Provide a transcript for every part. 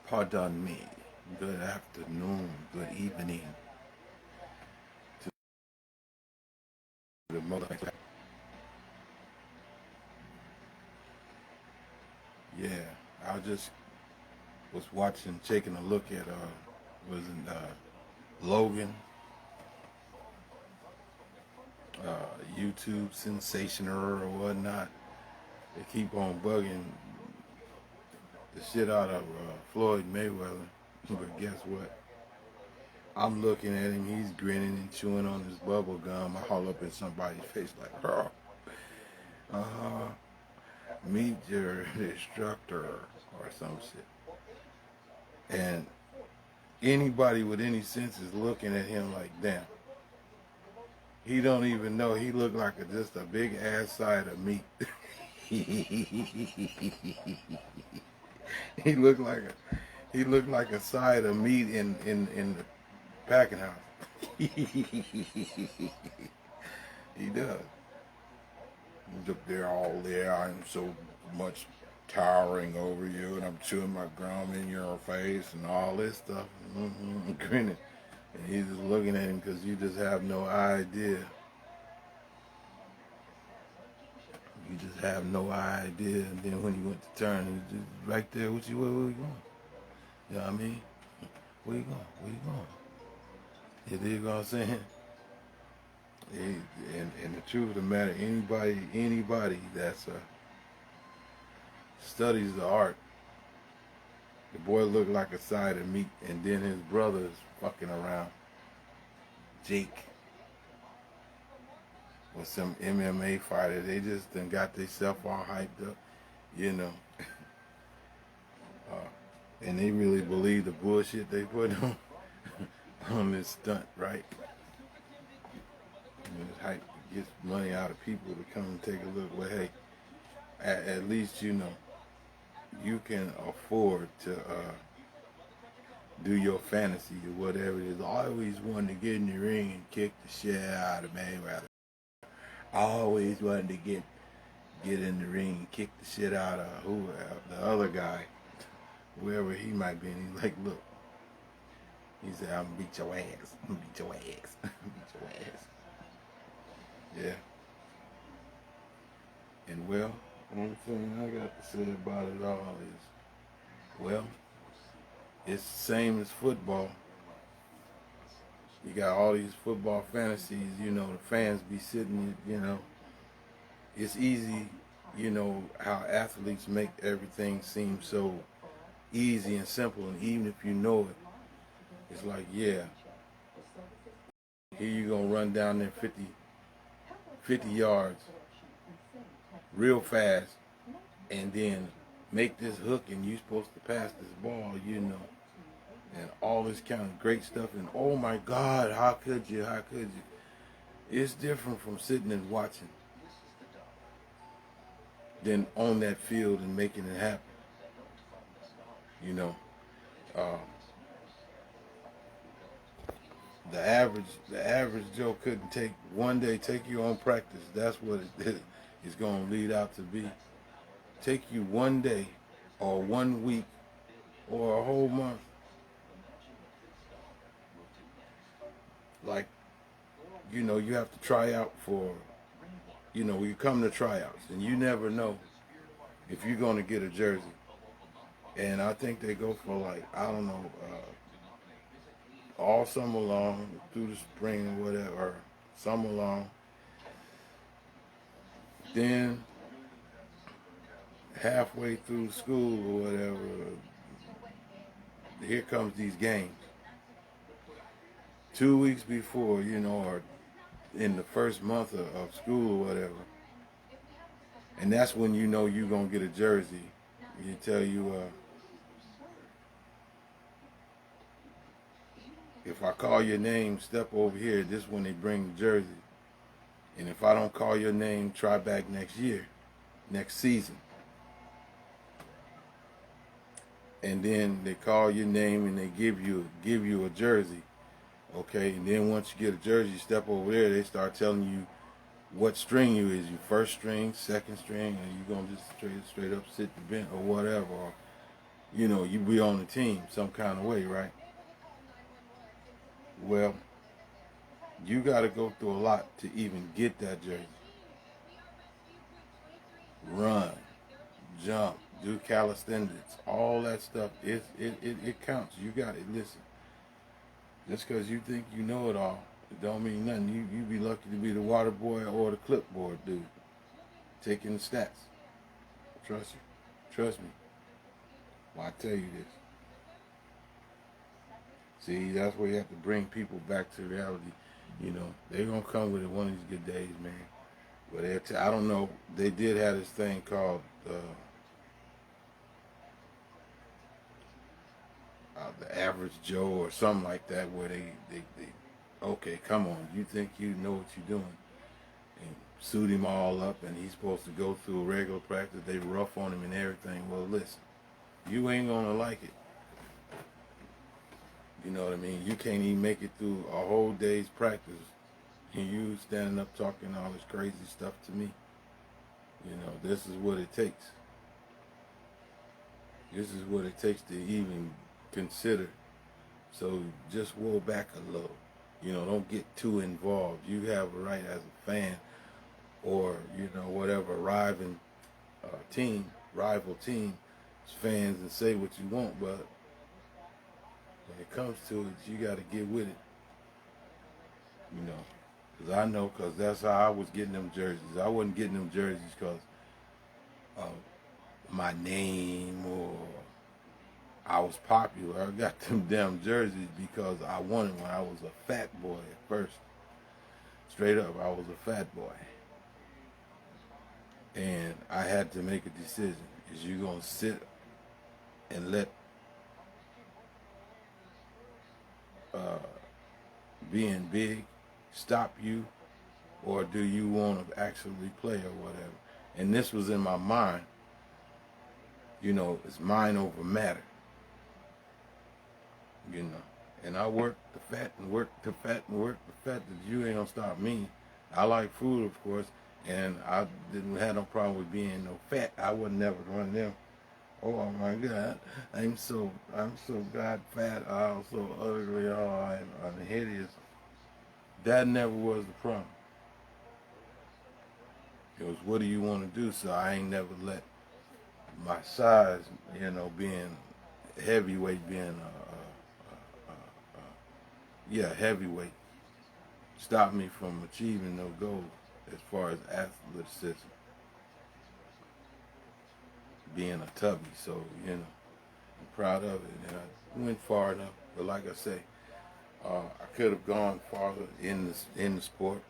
Pardon me. Good afternoon, good evening to the mother. Yeah, I just was watching, taking a look at Logan, YouTube sensationer or whatnot. They keep on bugging the shit out of Floyd Mayweather. But guess what? I'm looking at him, he's grinning and chewing on his bubble gum all up in somebody's face like, meet your instructor or some shit. And anybody with any sense is looking at him like, damn. He don't even know he looked like just a big ass side of meat. He looked like a side of meat in the packing house. He does. He's up there all there. I'm so much towering over you, and I'm chewing my gum in your face and all this stuff, grinning. And he's just looking at him because you just have no idea. You just have no idea. And then when he went to turn, he's just right there with you. Where you going? You know what I mean? Where you going? Where you going? You dig what I'm saying? And the truth of the matter, anybody that's studies the art, the boy looked like a side of meat, and then his brother is fucking around, Jake, with some MMA fighter. They just done got themselves all hyped up, you know. And they really believe the bullshit they put on this stunt, right? It's hype to get money out of people to come and take a look. Well, hey, at least you know you can afford to do your fantasy or whatever it is. I always wanted to get in the ring and kick the shit out of Mayweather. I always wanted to get in the ring and kick the shit out of the other guy, whoever he might be. And he's like, look, he said, I'm gonna beat your ass. I'm gonna beat your ass. I'm gonna beat your ass. Yeah. And well, the only thing I got to say about it all is, well, it's the same as football. You got all these football fantasies, you know, the fans be sitting, you know. It's easy, you know, how athletes make everything seem so easy and simple, and even if you know it, it's like, yeah, here you gonna run down there 50 yards real fast and then make this hook and you're supposed to pass this ball, you know, and all this kind of great stuff, and oh my God, how could you? It's different from sitting and watching than on that field and making it happen, you know. The average Joe couldn't take you on practice. That's what it is going to lead out to be. Take you one day or 1 week or a whole month. Like, you know, you have to try out for, you know, you come to tryouts and you never know if you're going to get a jersey. And I think they go for like, I don't know, all summer long, through the spring or whatever, or summer long. Then halfway through school or whatever, here comes these games. 2 weeks before, you know, or in the first month of school or whatever. And that's when you know you're going to get a jersey. You tell you, if I call your name, step over here. This is when they bring the jersey. And if I don't call your name, try back next year, next season. And then they call your name and they give you a jersey. Okay, and then once you get a jersey, step over there, they start telling you what string you is. You first string, second string, and you're going to just straight up sit the bench or whatever. Or, you know, you be on the team some kind of way, right? Well, you got to go through a lot to even get that jersey. Run, jump, do calisthenics, all that stuff. It counts. You got it. Listen, just because you think you know it all, it don't mean nothing. You be lucky to be the water boy or the clipboard dude taking the stats. Trust me. Well, I tell you this. See, that's where you have to bring people back to reality. You know, they're gonna come with it one of these good days, man. But I don't know. They did have this thing called the average Joe or something like that, where they okay, come on, you think you know what you're doing, and suit him all up, and he's supposed to go through a regular practice. They rough on him and everything. Well, listen, you ain't gonna like it. You know what I mean? You can't even make it through a whole day's practice, and you standing up talking all this crazy stuff to me. You know, this is what it takes. This is what it takes to even consider. So just roll back a little. You know, don't get too involved. You have a right as a fan, or, you know, whatever, rival team, fans, and say what you want, but when it comes to it, you got to get with it. You know, because I know, because that's how I was getting them jerseys. I wasn't getting them jerseys because of my name or I was popular. I got them damn jerseys because I wanted when I was a fat boy at first. Straight up, I was a fat boy. And I had to make a decision. Is you going to sit and let being big stop you, or do you want to actually play or whatever? And this was in my mind. You know, it's mind over matter. You know, and I worked the fat and worked the fat and worked the fat that you ain't gonna stop me. I like food, of course, and I didn't have no problem with being no fat. I would never run them. Oh my God, I'm so god fat. I'm so ugly. Oh, I'm hideous. That never was the problem. It was, what do you want to do? So I ain't never let my size, you know, being heavyweight, being heavyweight, stop me from achieving no goals as far as athleticism, being a tubby. So, you know, I'm proud of it, and I went far enough. But like I say, I could have gone farther in the sport.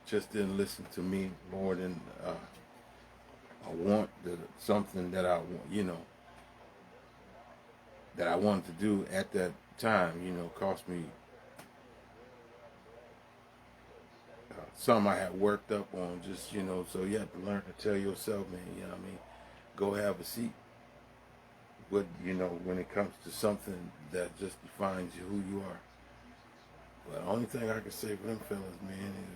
Just didn't listen to me more than I want something that I want, you know, that I wanted to do at that time, you know, cost me something I had worked up on, just, you know. So you have to learn to tell yourself, man, you know what I mean, go have a seat. But, you know, when it comes to something that just defines you, who you are. But the only thing I can say for them fellas, man, is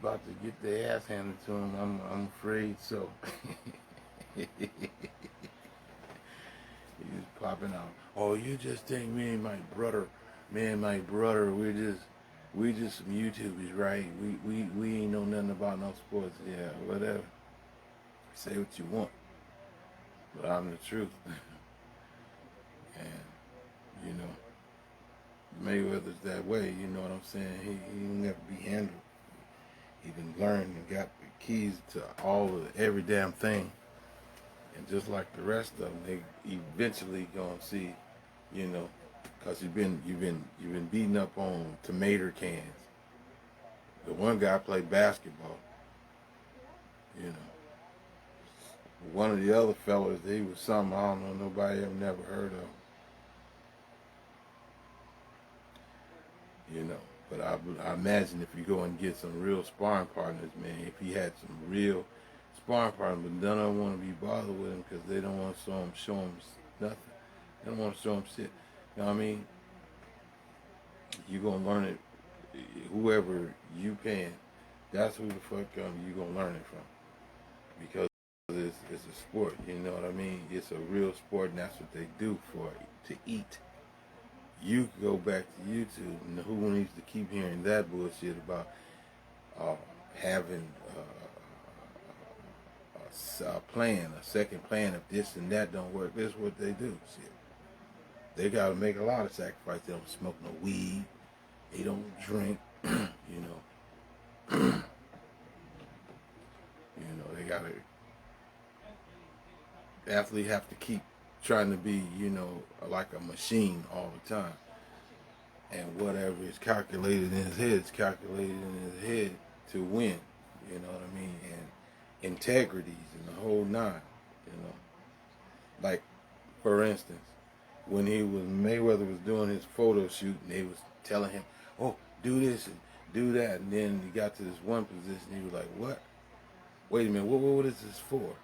about to get their ass handed to them. I'm afraid so. He's popping out. Oh, you just think me and my brother, we just some YouTubers, right? We ain't know nothing about no sports. Yeah, whatever. Say what you want, but I'm the truth. And you know, Mayweather's that way. You know what I'm saying? He never be handled. He done learned and got the keys to every damn thing. And just like the rest of them, they eventually gonna see, you know, cause you've been beating up on tomato cans. The one guy played basketball, you know. One of the other fellas, he was something I don't know, nobody ever never heard of. You know, but I imagine if you go and get some real sparring partners, man, if he had some real sparring partners, but none of them want to be bothered with him because they don't want to show him nothing. They don't want to show him shit. You know what I mean? You're going to learn it, whoever you paying, that's who the fuck you going to learn it from. Because it's a sport, you know what I mean? It's a real sport, and that's what they do to eat. You can go back to YouTube, and who needs to keep hearing that bullshit about having a plan, a second plan if this and that don't work. This is what they do. Shit. They got to make a lot of sacrifice. They don't smoke no weed. They don't drink. You know. They got to. The athlete have to keep trying to be, you know, like a machine all the time. And whatever is calculated in his head is calculated in his head to win. You know what I mean? And integrities and the whole nine, you know. Like, for instance, when Mayweather was doing his photo shoot and they was telling him, oh, do this and do that. And then he got to this one position, he was like, what? Wait a minute, what is this for?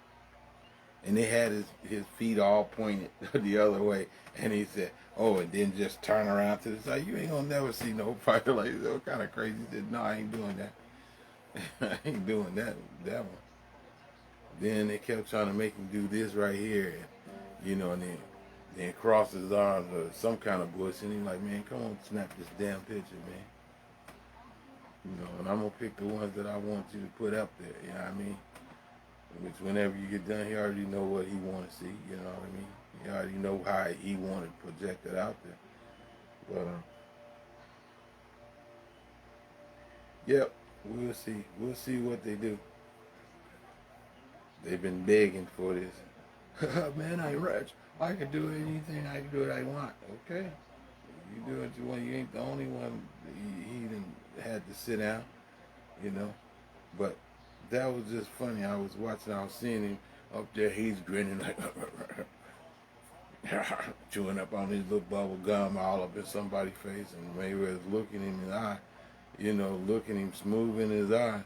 And they had his feet all pointed the other way. And he said, oh, and then just turn around to the side. You ain't gonna never see no fighter like that. What kind of crazy? He said, no, I ain't doing that. I ain't doing that one. Then they kept trying to make him do this right here. And, you know, and then cross his arms or some kind of bullshit. And he's like, man, come on, snap this damn picture, man. You know, and I'm gonna pick the ones that I want you to put up there, you know what I mean? Which whenever you get done, he already know what he want to see, you know what I mean? He already know how he want to project it out there. But, yep, we'll see. We'll see what they do. They've been begging for this. Man, I ain't rich. I can do anything. I can do what I want. Okay. You do what you want. You ain't the only one. He done had to sit down, you know. But that was just funny. I was seeing him up there. He's grinning like, chewing up on his little bubble gum all up in somebody's face. And Mayweather's looking him in the eye, you know, looking him smooth in his eye.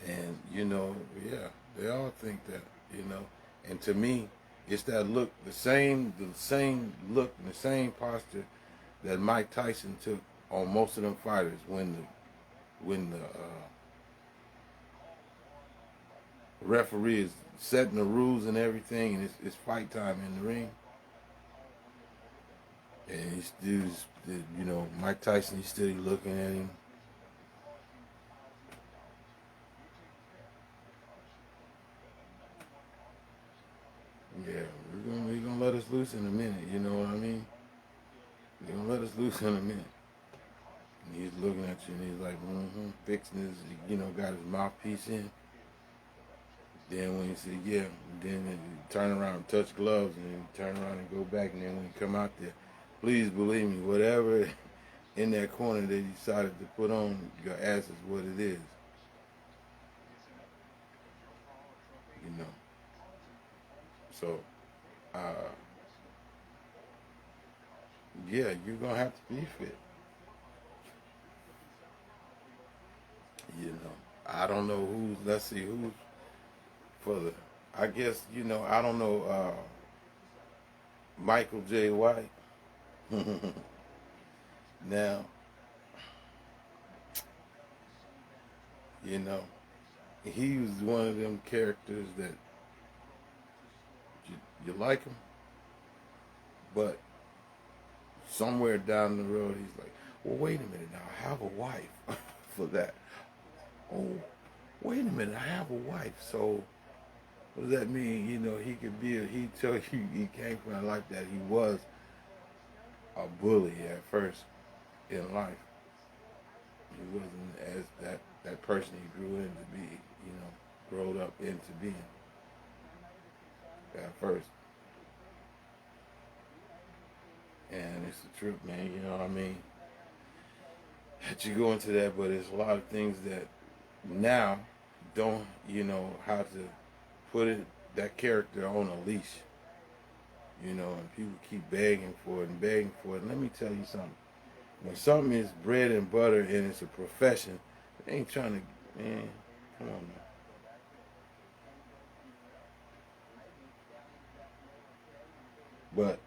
And, you know, yeah, they all think that, you know. And to me, it's that look, the same look and the same posture that Mike Tyson took on most of them fighters when the referee is setting the rules and everything, and it's fight time in the ring. And he's still, you know, Mike Tyson, he's still looking at him. Yeah, he's gonna let us loose in a minute, you know what I mean? He's gonna let us loose in a minute. And he's looking at you and he's like, fixing his, you know, got his mouthpiece in. Then when he said, yeah, then he turn around and touch gloves and then turn around and go back. And then when he come out there, please believe me, whatever in that corner they decided to put on, your ass is what it is. You know. So, yeah, you're going to have to be fit. You know, I don't know let's see who's for the, I guess, you know, I don't know, Michael J. White. Now, You know, he was one of them characters that you like him, but somewhere down the road he's like, well, wait a minute now, I have a wife for that. Oh, wait a minute, I have a wife. So what does that mean? You know, he could be, he tell you he came from a life that he was a bully at first in life. He wasn't as that person he grew into be, you know, growed up into being at first. And it's a trip, man, you know what I mean? That you go into that, but there's a lot of things that now don't, you know, how to put it, that character on a leash. You know, and people keep begging for it and begging for it. And let me tell you something. When something is bread and butter and it's a profession, they ain't trying to, man, come on now. But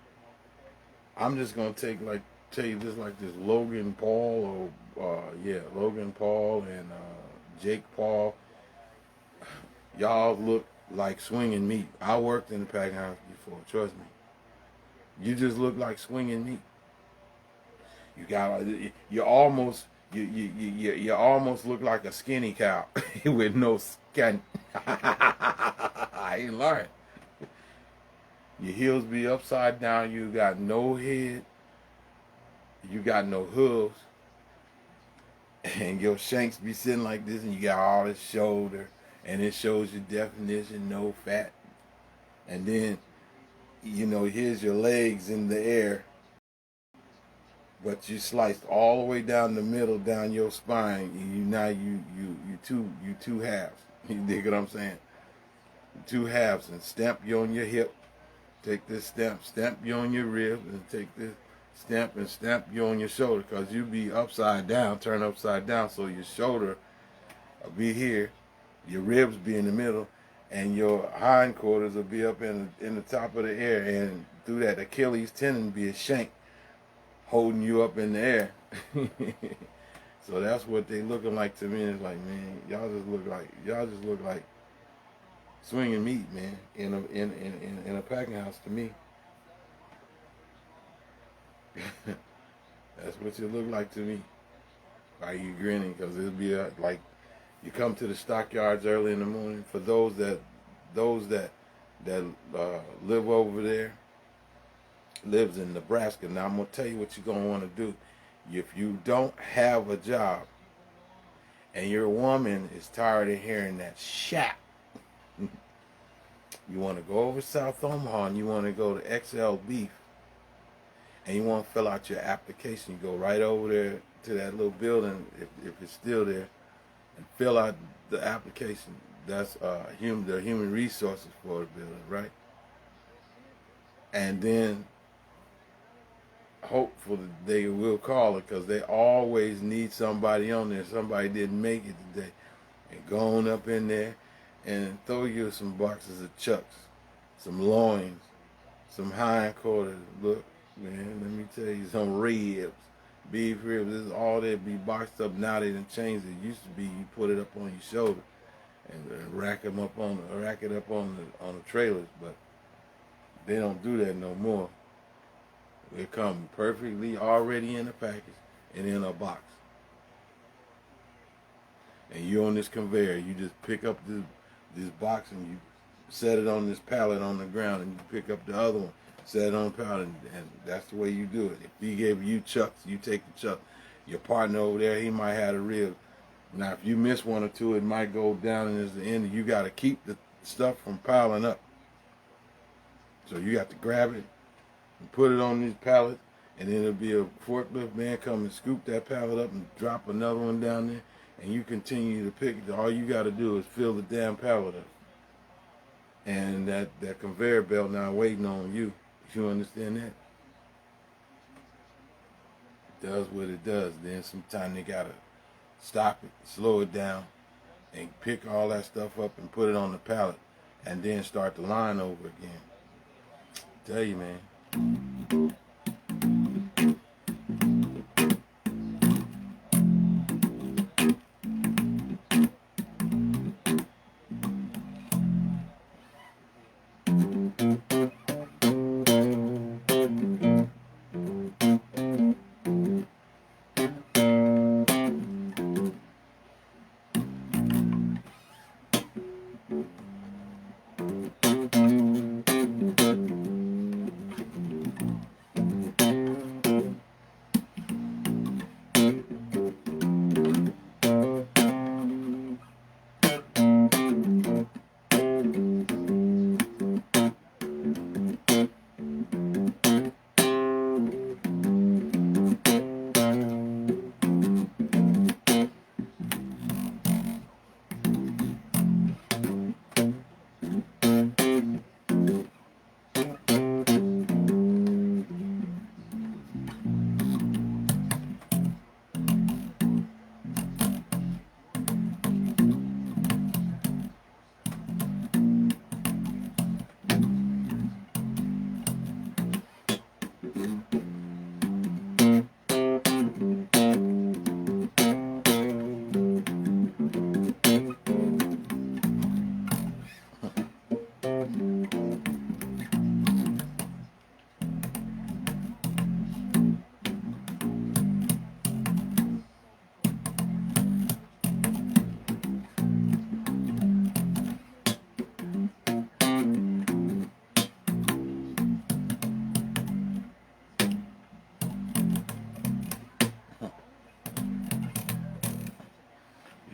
I'm just gonna tell you this like this Logan Paul Logan Paul and Jake Paul. Y'all look like swinging meat. I worked in the packing house before, trust me. You just look like swinging meat. You almost look like a skinny cow with no skin. I ain't lying. Your heels be upside down. You got no head. You got no hooves. And your shanks be sitting like this, and you got all this shoulder, and it shows your definition, no fat. And then, you know, here's your legs in the air, but you sliced all the way down the middle, down your spine. You two halves. You dig what I'm saying? Two halves, and stamp you on your hip. Take this stamp you on your rib, and take this stamp you on your shoulder, because you be upside down, turn upside down, so your shoulder will be here, your ribs be in the middle, and your hindquarters will be up in the top of the air, and through that Achilles tendon be a shank holding you up in the air. So that's what they looking like to me. It's like, man, y'all just look like swinging meat, man, in a packing house to me. That's what you look like to me. Why you grinning? Because it'll be like you come to the stockyards early in the morning. For those that live over there, lives in Nebraska. Now I'm gonna tell you what you're gonna want to do. If you don't have a job and your woman is tired of hearing that shat, you want to go over South Omaha and you want to go to XL Beef. And you want to fill out your application. You go right over there to that little building, if it's still there, and fill out the application. That's the human resources for the building, right? And then hopefully they will call it, because they always need somebody on there. Somebody didn't make it today. And go on up in there and throw you some boxes of chucks, some loins, some hindquarters. Look, man, let me tell you, some ribs, beef ribs. This is all that be boxed up. Now they done changed it. It used to be you put it up on your shoulder and rack it up on the trailers, but they don't do that no more. They come perfectly already in a package and in a box. And you're on this conveyor. You just pick up this box and you set it on this pallet on the ground, and you pick up the other one, set it on the pallet, and that's the way you do it. If he gave you chucks, you take the chuck. Your partner over there, he might have a rib. Now, if you miss one or two, it might go down, and at the end, you got to keep the stuff from piling up. So you got to grab it and put it on these pallets, and then it'll be a forklift man come and scoop that pallet up and drop another one down there, and you continue to pick it. All you got to do is fill the damn pallet up. And that conveyor belt now waiting on you. You understand that? It does what it does. Then sometimes they got to stop it, slow it down, and pick all that stuff up and put it on the pallet, and then start the line over again. Tell you, man.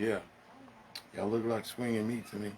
Yeah. Y'all look like swinging meat to me.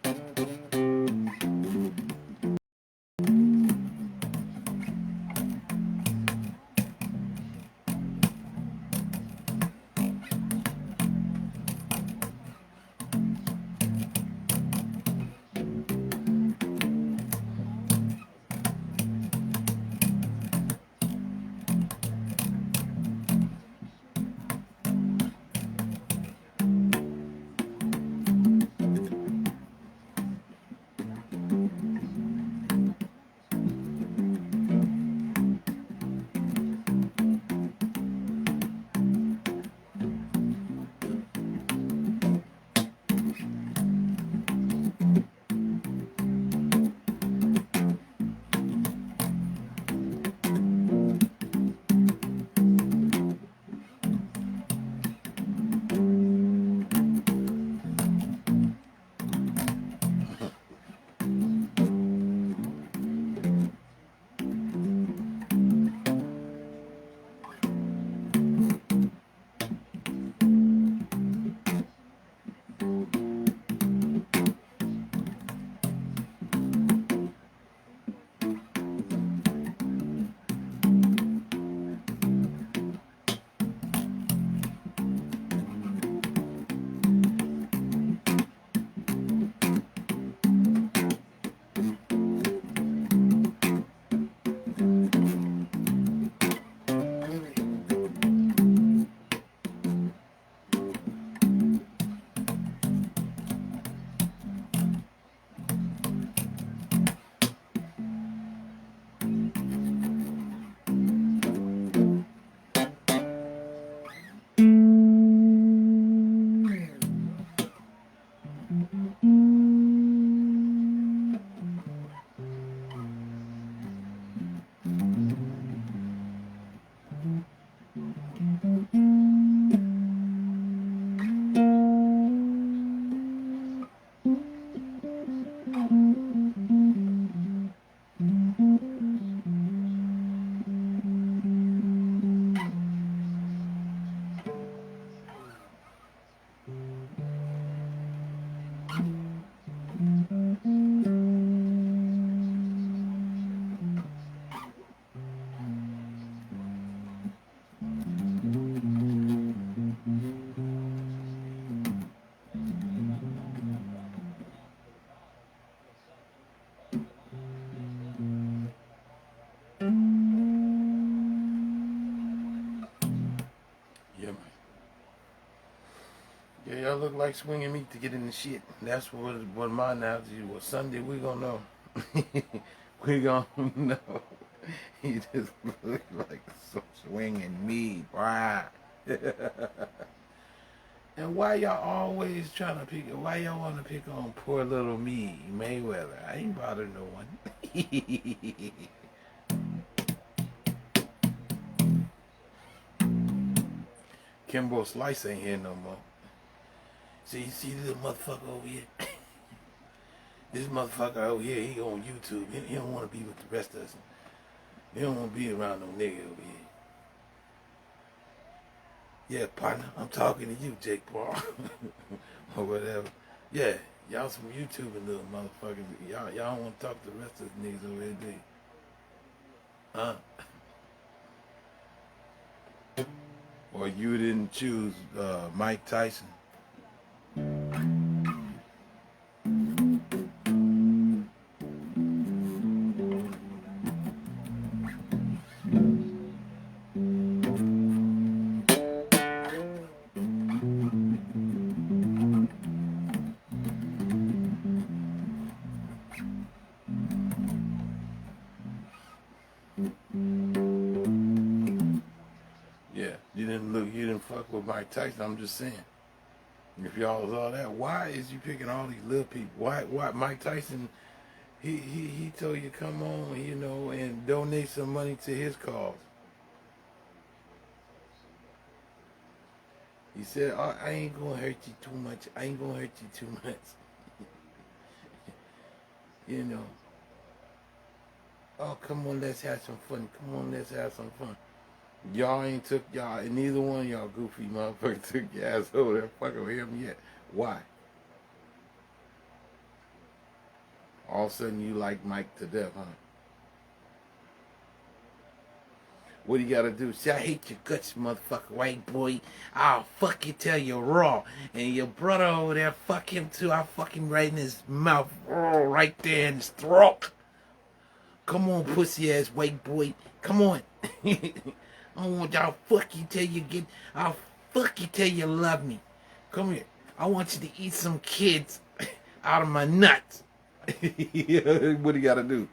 Yeah, man. Yeah, y'all look like swinging meat to get in the shit. That's what my analogy was. Sunday we gonna know. We gonna know. He just look like some swinging meat, right? And why y'all always trying to pick? Why y'all want to pick on poor little me, Mayweather? I ain't bothered no one. Kimbo Slice ain't here no more. See this motherfucker over here? This motherfucker over here, he on YouTube. He don't want to be with the rest of us. He don't want to be around no nigga over here. Yeah, partner, I'm talking to you, Jake Paul. Or whatever. Yeah, y'all some YouTubing little motherfuckers. Y'all don't want to talk to the rest of the niggas over here, do you? Huh? Or you didn't choose Mike Tyson? Yeah, you didn't fuck with Mike Tyson. I'm just saying. If y'all saw that, why is you picking all these little people? Why Mike Tyson? He told you come on, and donate some money to his cause. He said, oh, I ain't gonna hurt you too much. I ain't gonna hurt you too much. Oh, come on, let's have some fun. Come on, let's have some fun. Y'all ain't took y'all, and neither one of y'all goofy motherfuckers took your ass over there fucking with him yet. Why? All of a sudden you like Mike to death, huh? What do you gotta do? Say, I hate your guts, motherfucker, white boy. I'll fuck you till you're raw. And your brother over there, fuck him too. I'll fuck him right in his mouth. Oh, right there in his throat. Come on, pussy ass white boy. Come on. I want y'all fuck you till you get. I'll fuck you till you love me. Come here. I want you to eat some kids out of my nuts. What do you gotta do?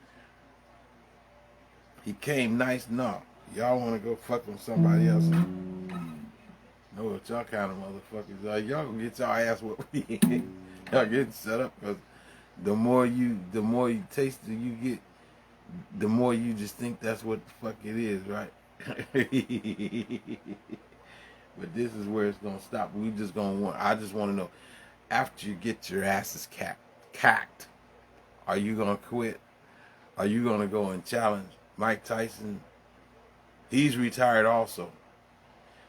He came nice, no. Y'all want to go fuck with somebody else? No, what y'all kind of motherfuckers. Y'all gonna get y'all ass whooped. Y'all getting set up because the more you taste it, you get, the more you just think that's what the fuck it is, right? But this is where it's gonna stop. We just gonna want. I just want to know, after you get your asses cacked, are you gonna quit? Are you gonna go and challenge Mike Tyson? He's retired also.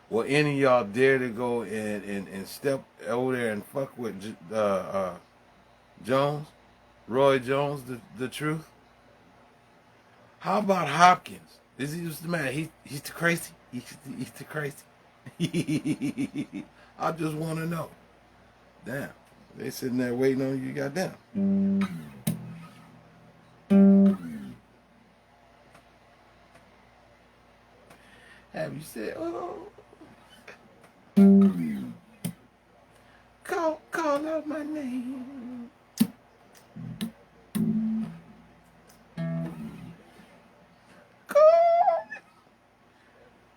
Will any of y'all dare to go and step over there and fuck with Jones? Roy Jones, the truth? How about Hopkins? Is he just the man? He's too crazy? He's too crazy? I just want to know. Damn. They sitting there waiting on you, goddamn. Have you said, oh, call out my name.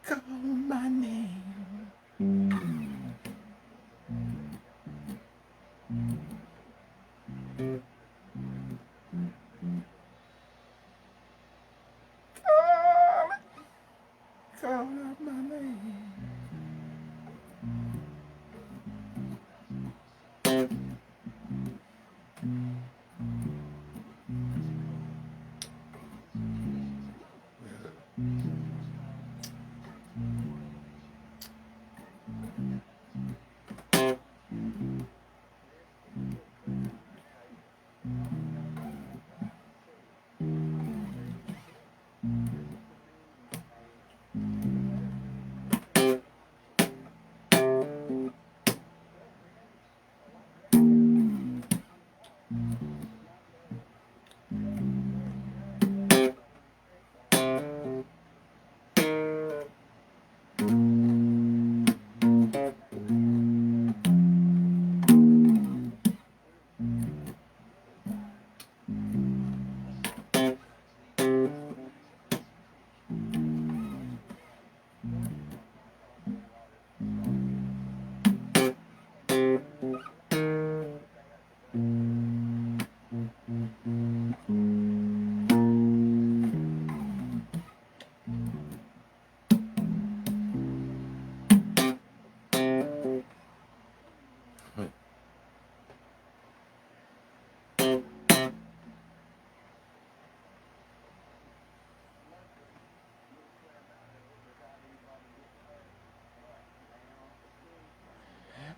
Call my name. Call out my name.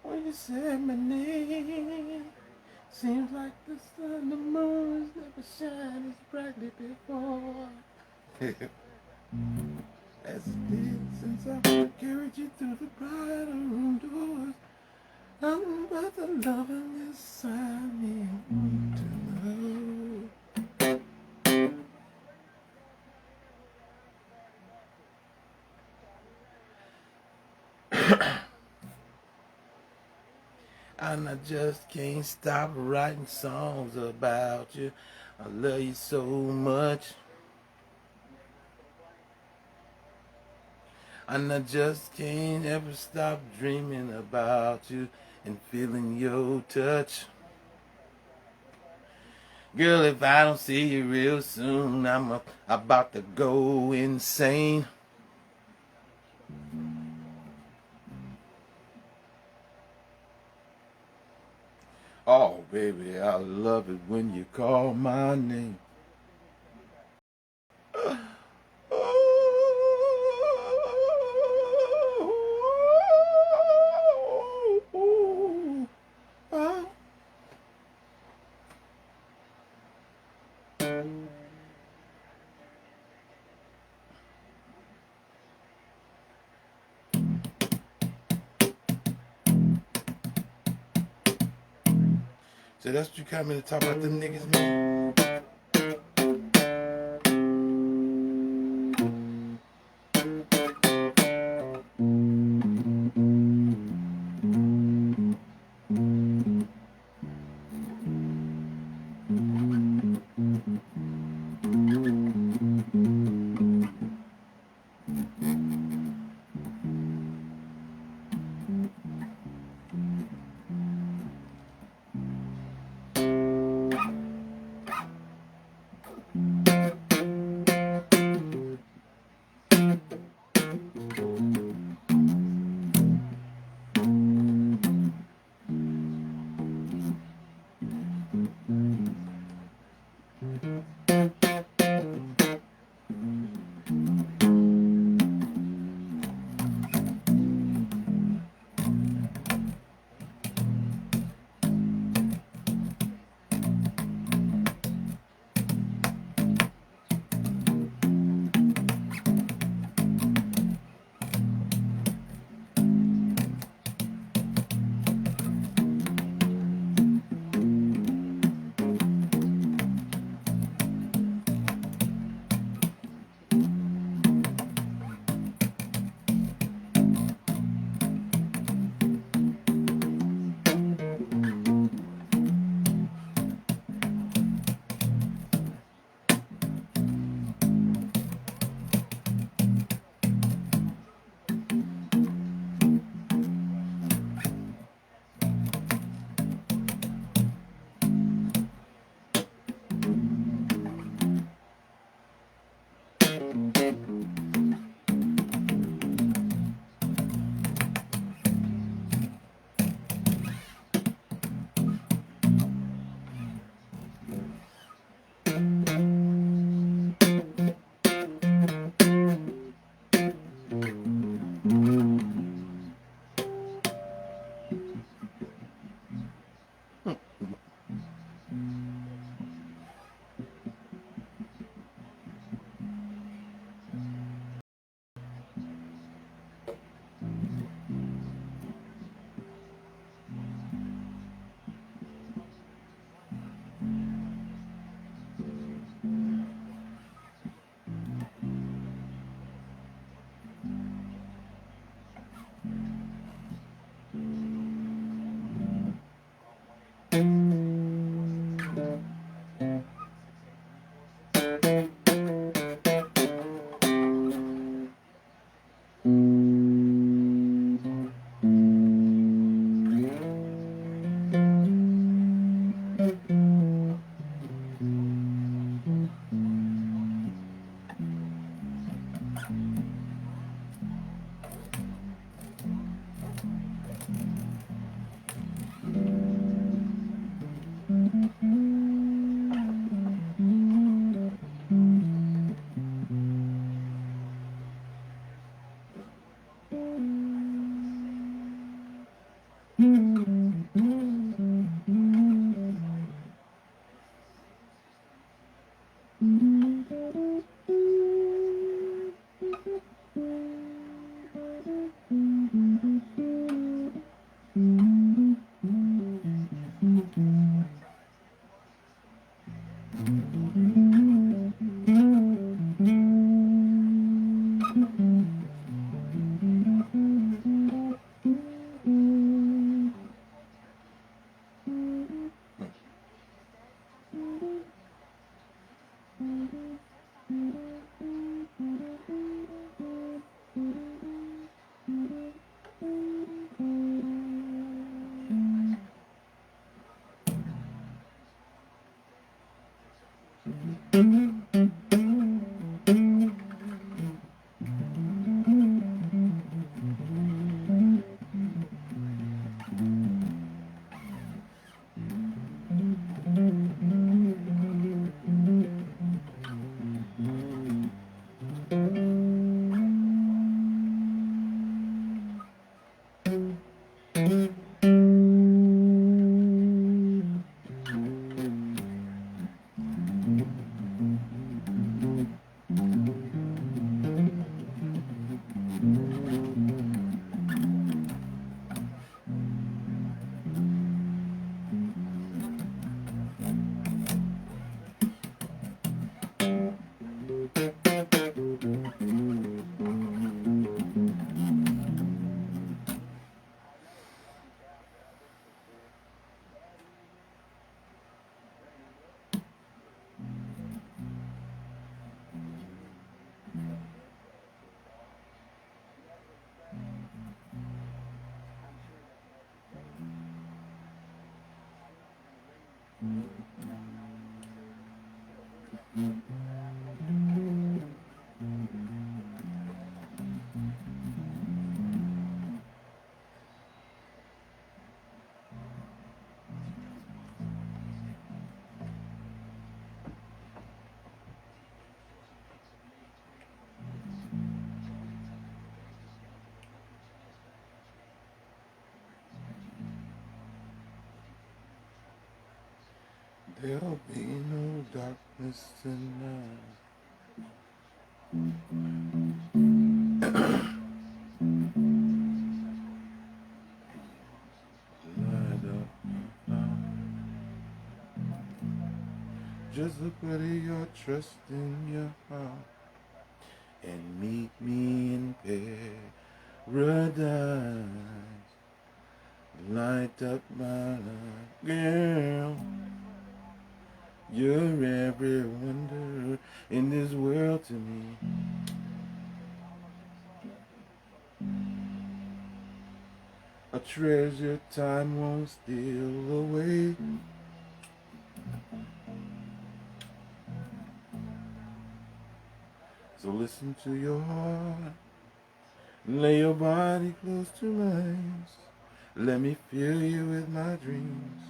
When you say my name, seems like the sun and the moon's never shined as brightly before. As it did since I carried you through the brighter room doors. Nothing but the loving inside me want to know. And I just can't stop writing songs about you. I love you so much. And I just can't ever stop dreaming about you and feeling your touch. Girl, if I don't see you real soon, I'm about to go insane. Oh, baby, I love it when you call my name. So that's what you come in to talk about them niggas, man. There'll be no darkness tonight. Light up. Just look whether you're trusting your heart and meet me in paradise. Light up my life, girl. You're every wonder in this world to me. A treasure time won't steal away. So listen to your heart. Lay your body close to mine. Let me fill you with my dreams.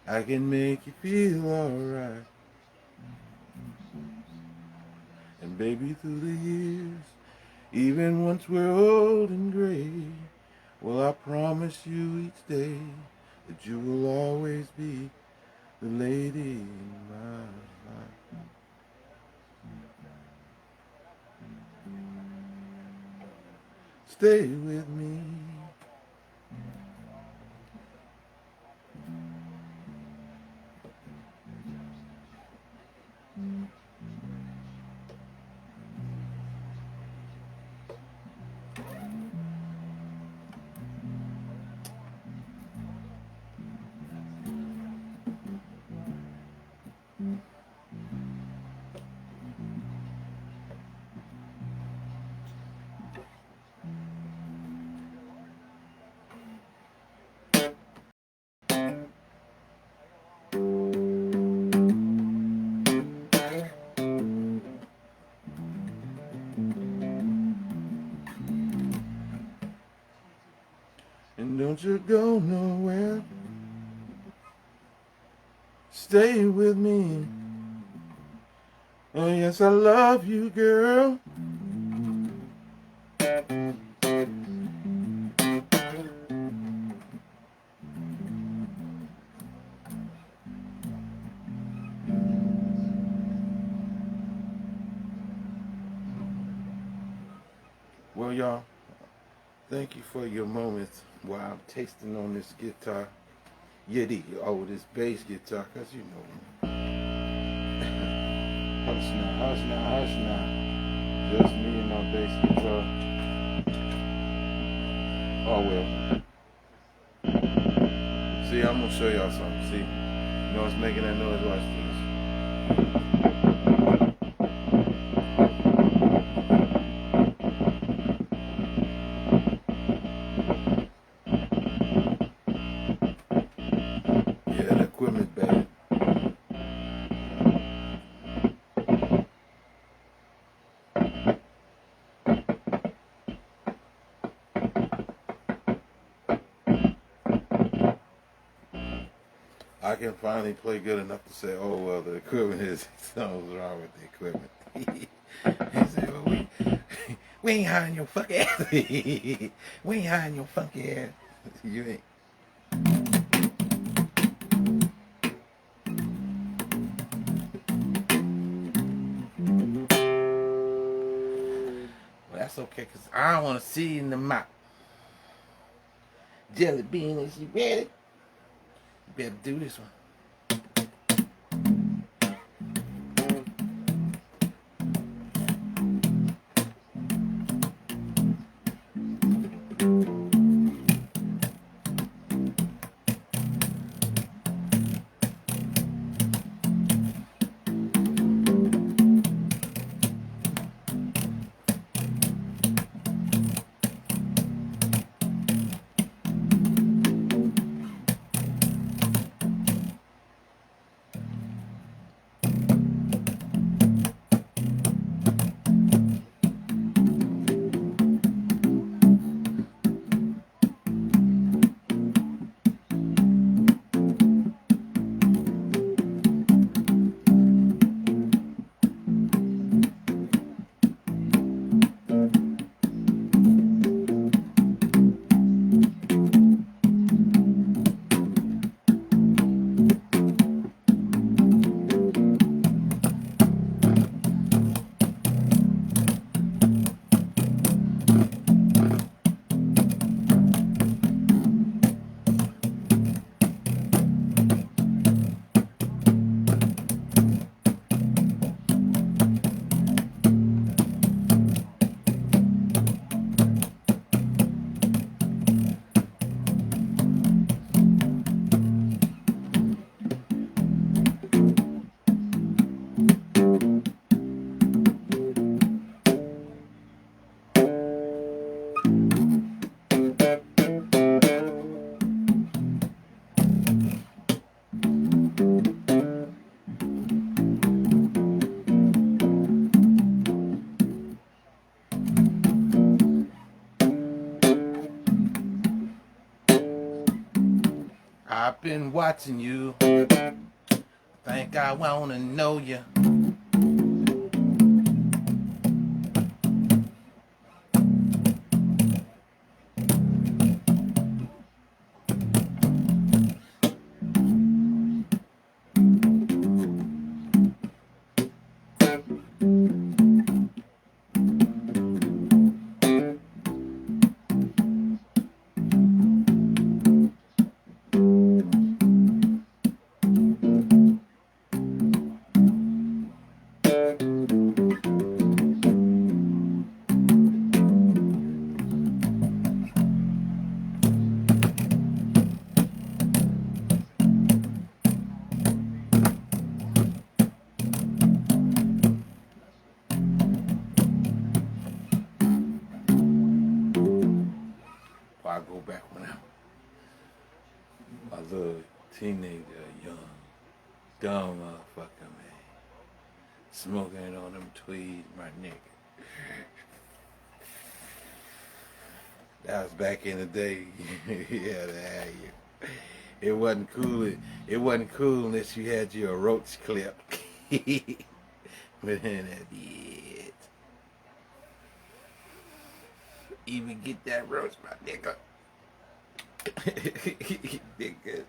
I can make you feel alright. And baby, through the years, even once we're old and gray, well, I promise you each day that you will always be the lady in my life. Stay with me. And don't you go nowhere. Stay with me. Oh yes, I love you, girl. Well, y'all, thank you for your moments while I'm tasting on this guitar. This bass guitar, cause you know. Hush now, hush now, hush now. Just me and my bass guitar. Oh well. See, I'm gonna show y'all something. See, you know what's making that noise? Watch this. Bad. I can finally play good enough to say, oh well, the equipment is something's wrong with the equipment. He said, well, we ain't hiding your fucking ass. We ain't hiding your funky ass. You ain't. That's okay, because I don't want to see you in the mouth. Jelly bean, is you ready? You better do this one. been watching you. Think I wanna know you. I go back when I was a little teenager, young, dumb motherfucker, man. Smoking on them tweeds, my nigga. That was back in the day. Yeah, it wasn't cool. It wasn't cool unless you had your roach clip. But then that did. Even get that roach, my nigga. Nigga.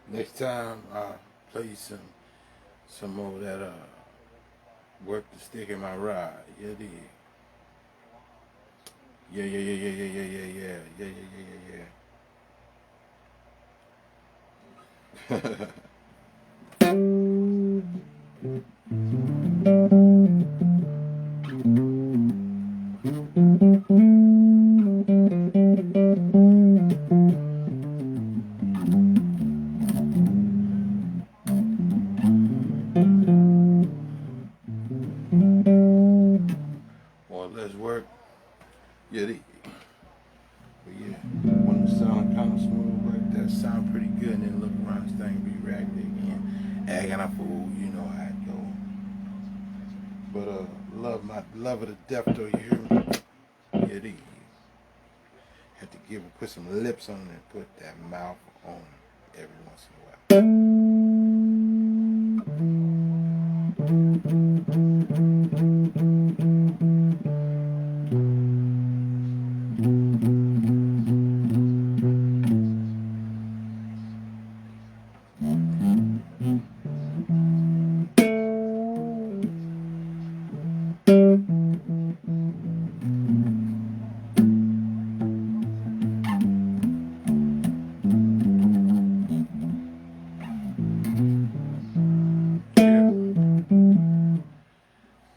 Next time I'll play you some more of that work the stick in my ride. Yeah, it is. Yeah, yeah, yeah, yeah, yeah, yeah, yeah, yeah, yeah, yeah, yeah, yeah, yeah. Or let's work. Yeah, it is. But yeah, when the sound kind of smooth like that, sound pretty good, and then look around this thing, be ragged again, acting a fool, you know how it go. But love of the death though, you hear me? Yeah, it is. Have to put some lips on it and put that mouth on it every once in a while.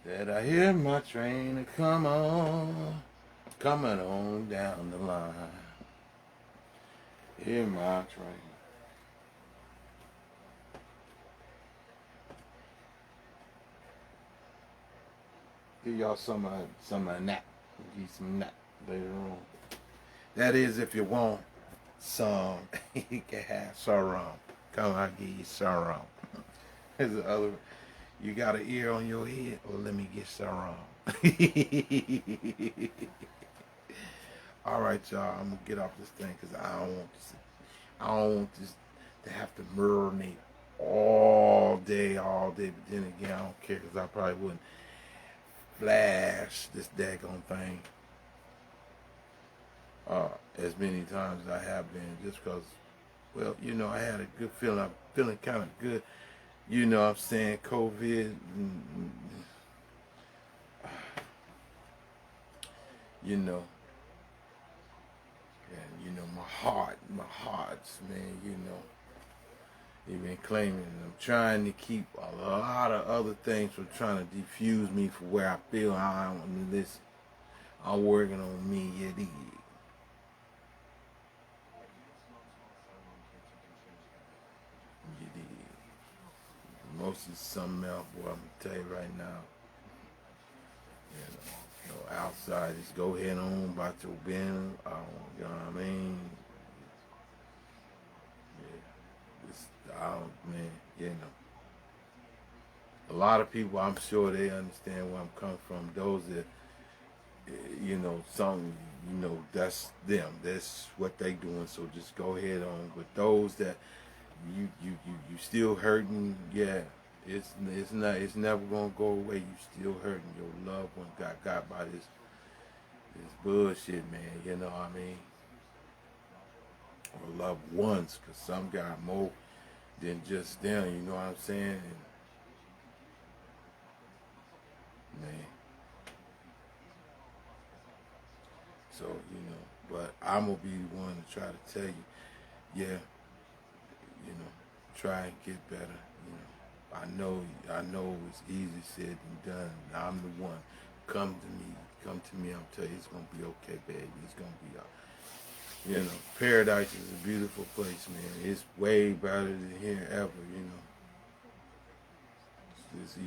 That I hear my train coming on down the line. Hear my train. Give y'all some of that. Give you some that later on. That is if you want some. You can have sorrow. Come on, I'll give you sorrow. There's the other. You got an ear on your head? Well, let me get sorrow. All right, y'all. I'm gonna get off this thing because I don't want this to have to marinate all day. But then again, I don't care because I probably wouldn't flash this daggone thing as many times as I have been, just because, well, you know, I had a good feeling. I'm feeling kind of good. You know what I'm saying? COVID. You know. And, you know, my heart's, man, you know. They've been claiming. I'm trying to keep a lot of other things from trying to diffuse me from where I feel I don't want to listen. I'm working on me, yeah, dig. You dig. Mostly something else, boy, I'm gonna tell you right now. You know, outside, just go ahead on about your business. You know what I mean? Man, you know. A lot of people, I'm sure they understand where I'm coming from. Those that, you know, that's them. That's what they doing. So just go ahead on. But those that you still hurting, yeah, it's never gonna go away. You still hurting. Your loved one got by this bullshit, man. You know what I mean? Or loved ones, cause some got more than just them. You know what I'm saying? And, man. So, you know, but I'm going to be the one to try to tell you, yeah, you know, try and get better. You know, I know it's easy said than done. I'm the one. Come to me. I'm telling you, it's going to be okay, baby. It's going to be all right. You know, paradise is a beautiful place, man. It's way better than here ever, you know.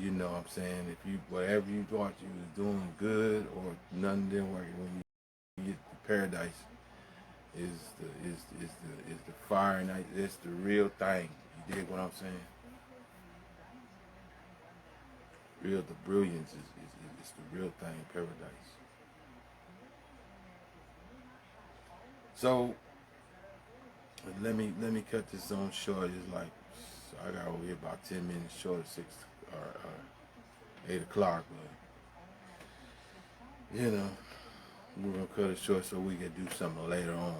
You know what I'm saying? If you, whatever you thought you was doing good or nothing didn't work, when you get to paradise, is the fire night. It's the real thing. You dig what I'm saying? The brilliance is the real thing. Paradise. So let me cut this on short. It's like, so I got over here about 10 minutes short of 6 or 8 o'clock, but you know, we're gonna cut it short so we can do something later on.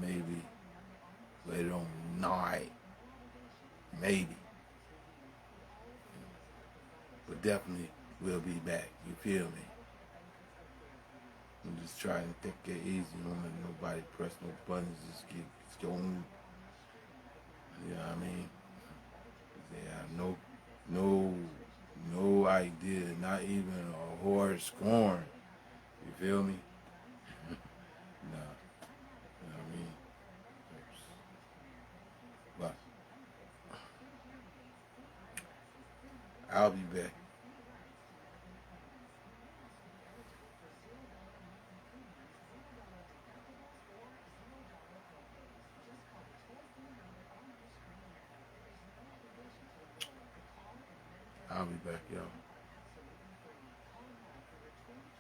Maybe later on night, maybe. But definitely we'll be back. You feel me? I'm just trying to take it easy. Don't let nobody press no buttons. Just get going. You know what I mean? They have no idea, not even a horse scorn. You feel me? Nah. You know what I mean? But I'll be back. I'll be back, y'all.